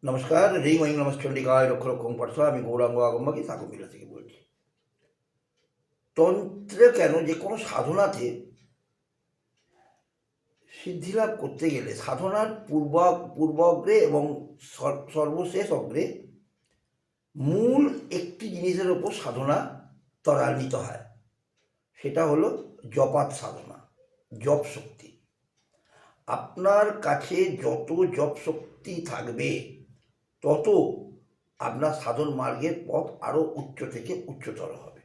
নমস্কার, রিং ওইং নমস্চণ্ডিকায় লক্ষ লক্ষ পাঠশালা। আমি গৌরাঙ্গ আগমবাগী সাকুমিল্লা থেকে বলছি। তন্ত্রে কেন যে কোনো সাধনাতে সিদ্ধিলাভ করতে গেলে সাধনার পূর্বাগ্রে এবং সর্বশেষ অগ্রে মূল একটি জিনিসের ওপর সাধনা ত্বরান্বিত হয়, সেটা হলো জপাত সাধনা, জপ শক্তি। আপনার কাছে যত জপ শক্তি থাকবে তত আপনার সাধন মার্গের পথ আরও উচ্চ থেকে উচ্চতর হবে।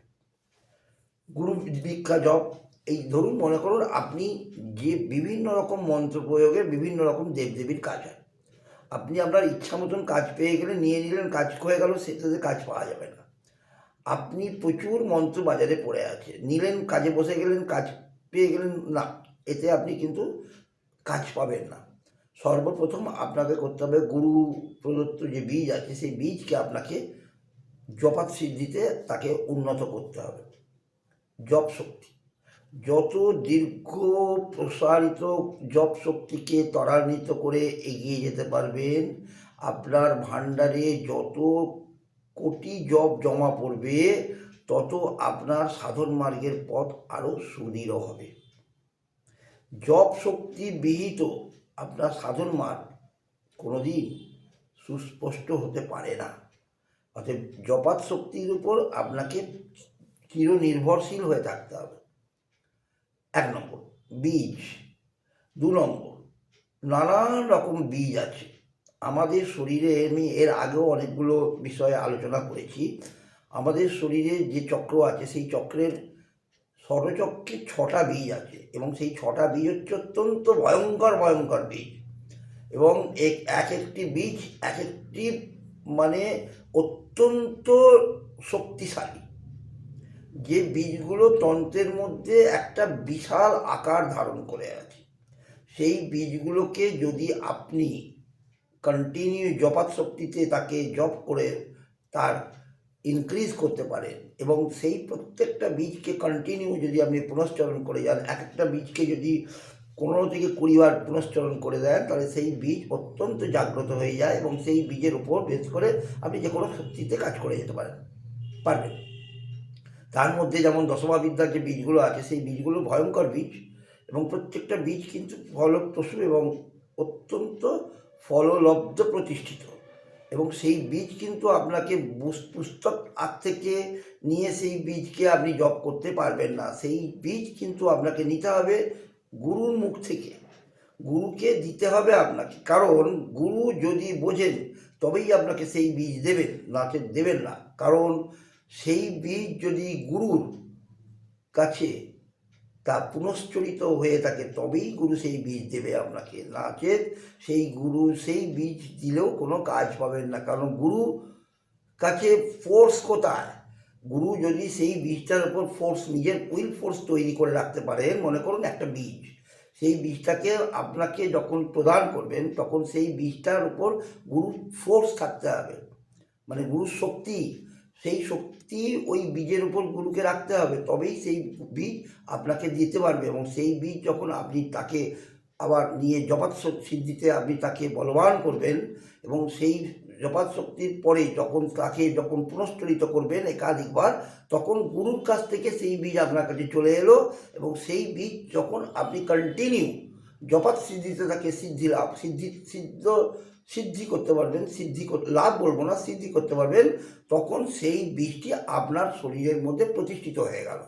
গুরু দীক্ষা জপ, এই ধরুন মনে করুন আপনি যে বিভিন্ন রকম মন্ত্র প্রয়োগের বিভিন্ন রকম দেবদেবীর কাজ হয়, আপনি আপনার ইচ্ছা মতন কাজ পেয়ে গেলে নিয়ে নিলেন, কাজ হয়ে গেল, সেটাতে কাজ পাওয়া যাবে না। আপনি প্রচুর মন্ত্র বাজারে পড়ে আছে, নিলেন, কাজে বসে গেলেন, কাজ পেয়ে গেলেন না, এতে আপনি কিন্তু কাজ পাবেন না। সর্বপ্রথম আপনাকে করতে হবে গুরু প্রদত্ত যে বীজ আছে সেই বীজকে আপনাকে জপাত সিদ্ধিতে তাকে উন্নত করতে হবে। জপ শক্তি যত দীর্ঘ প্রসারিত জপ শক্তিকে ত্বরান্বিত করে এগিয়ে যেতে পারবেন, আপনার ভাণ্ডারে যত কোটি জপ জমা পড়বে তত আপনার সাধন মার্গের পথ আরও সুদৃঢ় হবে। জপ শক্তি বিহিত আপনার সাধন মার্গ কোনোদিন সুস্পষ্ট হতে পারে না। অর্থাৎ জপাত শক্তির উপর আপনাকে চিরনির্ভরশীল হয়ে থাকতে হবে। 1 নম্বর বীজ। 2 নম্বর, নানান রকম বীজ আছে আমাদের শরীরে। আমি এর আগেও অনেকগুলো বিষয়ে আলোচনা করেছি। আমাদের শরীরে যে চক্র আছে সেই চক্রের ষড়চক্রে 6টা বীজ আছে, এবং সেই 6টা বীজ হচ্ছে অত্যন্ত ভয়ঙ্কর ভয়ঙ্কর বীজ, এবং এক একটি বীজ এক একটি মানে অত্যন্ত শক্তিশালী। যে বীজগুলো তন্ত্রের মধ্যে একটা বিশাল আকার ধারণ করে আছে, সেই বীজগুলোকে যদি আপনি কন্টিনিউ জপাত শক্তিতে তাকে জপ করে তার ইনক্রিজ করতে পারেন, এবং সেই প্রত্যেকটা বীজকে কন্টিনিউ যদি আপনি পুনশ্চরণ করে যান, এক একটা বীজকে যদি 15 থেকে 20 বার পুনশ্চরণ করে দেন, তাহলে সেই বীজ অত্যন্ত জাগ্রত হয়ে যায়, এবং সেই বীজের উপর বেশ করে আপনি যে কোনো শক্তিতে কাজ করে যেতে পারবেন। তার মধ্যে যেমন দশমাবিদ্যার যে বীজগুলো আছে সেই বীজগুলো ভয়ঙ্কর বীজ, এবং প্রত্যেকটা বীজ কিন্তু ফলপ্রসূ এবং অত্যন্ত ফললব্ধ প্রতিষ্ঠিত, এবং সেই বীজ কিন্তু আপনাকে পুস্তক থেকে নিয়ে সেই বীজকে আপনি জপ করতে পারবেন না। সেই বীজ কিন্তু আপনাকে নিতে হবে গুরুর মুখ থেকে, গুরুকে দিতে হবে আপনাকে। কারণ গুরু যদি বোঝেন তবেই আপনাকে সেই বীজ দেবেন, নাচে দেবেন না। কারণ সেই বীজ যদি গুরুর কাছে তা পুনশ্চরিত হয়ে থাকে তবেই গুরু সেই বীজ দেবে আপনাকে, নাচে সেই গুরু সেই বীজ দিলেও কোনো কাজ পাবেন না। কারণ গুরু কাছে ফোর্স কোথায়? গুরু যদি সেই বীজটার উপর ফোর্স, নিজের উইল ফোর্স তৈরি করে রাখতে পারেন, মনে করুন একটা বীজ, সেই বীজটাকে আপনাকে যখন প্রদান করবেন তখন সেই বীজটার উপর গুরুর ফোর্স থাকতে হবে, মানে গুরুর শক্তি, সেই শক্তি ওই বীজের উপর গুরুকে রাখতে হবে, তবেই সেই বীজ আপনাকে দিতে পারবে। এবং সেই বীজ যখন আপনি তাকে আবার নিয়ে জপাত সিদ্ধিতে আপনি তাকে বলবান করবেন, এবং সেই জপাত শক্তির পরে যখন পুনশ্চরিত করবেন একাধিকবার, তখন গুরুর কাছ থেকে সেই বীজ আপনার কাছে চলে এলো, এবং সেই বীজ যখন আপনি কন্টিনিউ জপাত সিদ্ধিতে তাকে সিদ্ধি করতে পারবেন, লাভ বলবো না, সিদ্ধি করতে পারবেন, তখন সেই বীজটি আপনার শরীরের মধ্যে প্রতিষ্ঠিত হয়ে গেল,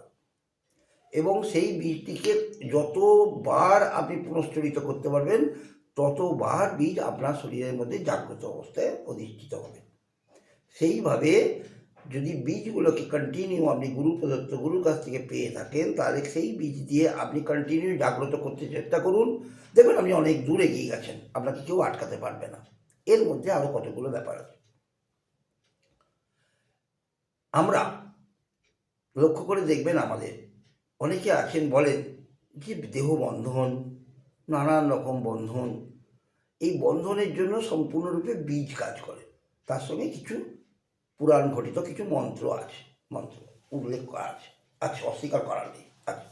এবং সেই বীজটিকে যতবার আপনি পুনশ্চরিত করতে পারবেন ততবার বীজ আপনার শরীরের মধ্যে জাগ্রত অবস্থায় অধিষ্ঠিত হবে। সেইভাবে যদি বীজগুলোকে কন্টিনিউ আপনি গুরু প্রদত্ত গুরুর কাছ থেকে পেয়ে থাকেন, তাহলে সেই বীজ দিয়ে আপনি কন্টিনিউ জাগ্রত করতে চেষ্টা করুন, দেখবেন আপনি অনেক দূর এগিয়ে গেছেন, আপনাকে কেউ আটকাতে পারবে না। এর মধ্যে আরও কতগুলো ব্যাপার আছে। আমরা লক্ষ্য করে দেখবেন, আমাদের অনেকে আছেন বলেন যে দেহ বন্ধন, নানান রকম বন্ধন, এই বন্ধনের জন্য সম্পূর্ণরূপে বীজ কাজ করে, তার সঙ্গে কিছু পুরাণ ঘটিত কিছু মন্ত্র আছে, মন্ত্র উল্লেখ করা আছে, অস্বীকার করার নেই, আছে।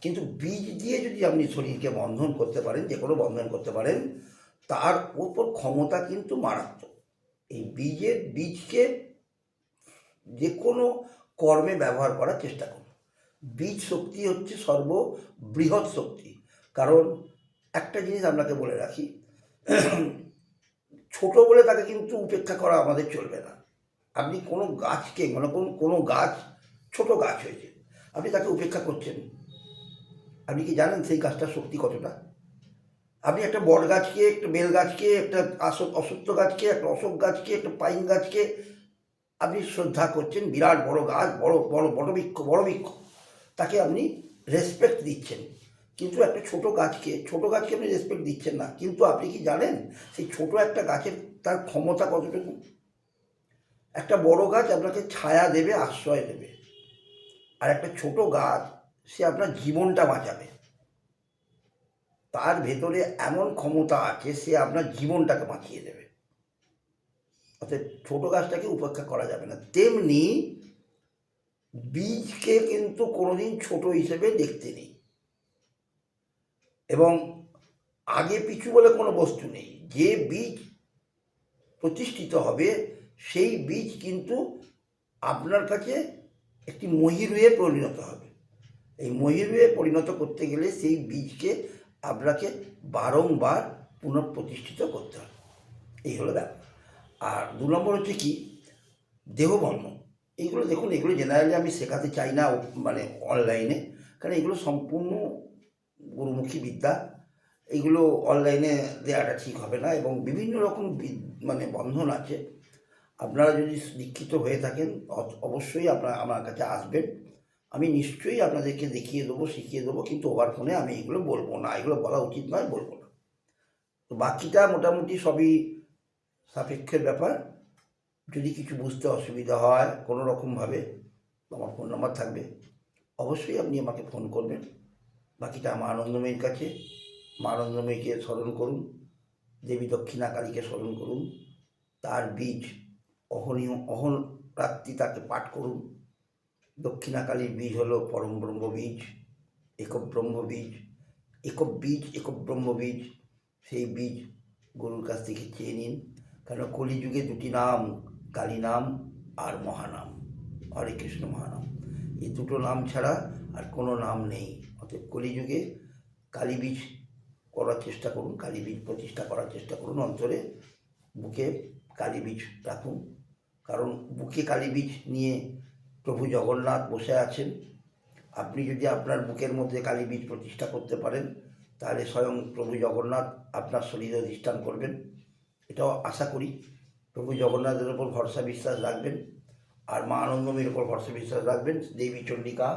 কিন্তু বীজ দিয়ে যদি আপনি শরীরকে বন্ধন করতে পারেন, যে কোনো বন্ধন করতে পারেন, তার ওপর ক্ষমতা কিন্তু মারাত্মক। এই বীজকে যে কোনো কর্মে ব্যবহার করার চেষ্টা করুন। বীজ শক্তি হচ্ছে সর্ববৃহৎ শক্তি। কারণ একটা জিনিস আপনাকে বলে রাখি, ছোট বলে তাকে কিন্তু উপেক্ষা করা আমাদের চলবে না। আপনি কোনো গাছকে মনে করুন, কোনো গাছ ছোট গাছ হয়েছে, আপনি তাকে উপেক্ষা করছেন, আপনি কি জানেন সেই গাছটার শক্তি কতটা? আপনি একটা বট গাছকে, একটা বেল গাছকে, একটা অশ্বত্থ গাছকে, একটা অশোক গাছকে, একটা পাইন গাছকে আপনি শ্রদ্ধা করছেন, বিরাট বড় গাছ, বড় বড় বড় বৃক্ষ, তাকে আপনি রেসপেক্ট দিচ্ছেন। কিন্তু একটা ছোট গাছকে আপনি রেসপেক্ট দিচ্ছেন না। কিন্তু আপনি কি জানেন সেই ছোট একটা গাছের তার ক্ষমতা কতটুকু? একটা বড় গাছ আপনাকে ছায়া দেবে, আশ্রয় দেবে, আর একটা ছোট গাছ সে আপনার জীবনটা বাঁচাবে। তার ভেতরে এমন ক্ষমতা আছে, সে আপনার জীবনটাকে বাঁচিয়ে দেবে। অর্থাৎ ছোট গাছটাকে উপেক্ষা করা যাবে না। তেমনি বীজকে কিন্তু কোনোদিন ছোট হিসেবে দেখতে নেই, এবং আগে পিছু বলে কোনো বস্তু নেই। যে বীজ প্রতিষ্ঠিত হবে সেই বীজ কিন্তু আপনার কাছে একটি মহিরুহে পরিণত হবে। এই মহিরুহে পরিণত করতে গেলে সেই বীজকে আপনাকে বারংবার পুনঃপ্রতিষ্ঠিত করতে হবে। এই হলো ব্যাপার। আর 2 নম্বর হচ্ছে কি, দেহবর্ণ। এইগুলো দেখুন, এগুলো জেনারেলি আমি শেখাতে চাই না মানে অনলাইনে, কারণ এগুলো সম্পূর্ণ গুরুমুখী বিদ্যা। এইগুলো অনলাইনে দেওয়াটা ঠিক হবে না, এবং বিভিন্ন রকম মানে বন্ধন আছে। আপনারা যদি দীক্ষিত হয়ে থাকেন অবশ্যই আপনারা আমার কাছে আসবেন, আমি নিশ্চয়ই আপনাদেরকে দেখিয়ে দেবো, শিখিয়ে দেবো, কিন্তু ওভার ফোনে আমি এগুলো বলবো না, এগুলো বলা উচিত নয়, বলবো না। তো বাকিটা মোটামুটি সবই সাপেক্ষের ব্যাপার। যদি কিছু বুঝতে অসুবিধা হয় কোনো রকমভাবে, আমার ফোন নাম্বার থাকবে, অবশ্যই আপনি আমাকে ফোন করবেন। বাকিটা মা আনন্দময়ীর কাছে। মা আনন্দময়ীকে স্মরণ করুন, দেবী দক্ষিণাকালীকে স্মরণ করুন, তার বীজ অহোরাত্রি তাকে পাঠ করুন। দক্ষিণাকালীর বীজ হলো পরম ব্রহ্ম বীজ, এক ব্রহ্ম বীজ, এক ব্রহ্ম বীজ। সেই বীজ গুরুর কাছ থেকে চেয়ে নিন, কেন কলিযুগে 2টি নাম, কালী নাম আর মহানাম, হরে কৃষ্ণ মহানাম। এই 2টো নাম ছাড়া আর কোনো নাম নেই। অর্থাৎ কলিযুগে কালী বীজ করার চেষ্টা করুন, কালী বীজ প্রতিষ্ঠা করার চেষ্টা করুন। অন্তরে বুকে কালী বীজ রাখুন, কারণ বুকে কালী বীজ নিয়ে প্রভু জগন্নাথ বসে আছেন। আপনি যদি আপনার বুকের মধ্যে কালী বীজ প্রতিষ্ঠা করতে পারেন, তাহলে স্বয়ং প্রভু জগন্নাথ আপনার শরীরে অধিষ্ঠান করবেন। এটাও আশা করি। প্রভু জগন্নাথের ওপর ভরসা বিশ্বাস রাখবেন, আর মা আনন্দময়ীর ওপর ভরসা বিশ্বাস রাখবেন। দেবী চণ্ডিকা,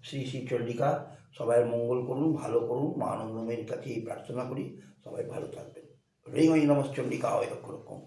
শ্রী শ্রী চণ্ডিকা সবাই মঙ্গল করুন, ভালো করুন। মা আনন্দময়ীর কাছে এই প্রার্থনা করি, সবাই ভালো থাকবেন। রিং ওই নমঃ চণ্ডিকা, ওই রক্ষ রক্ষম।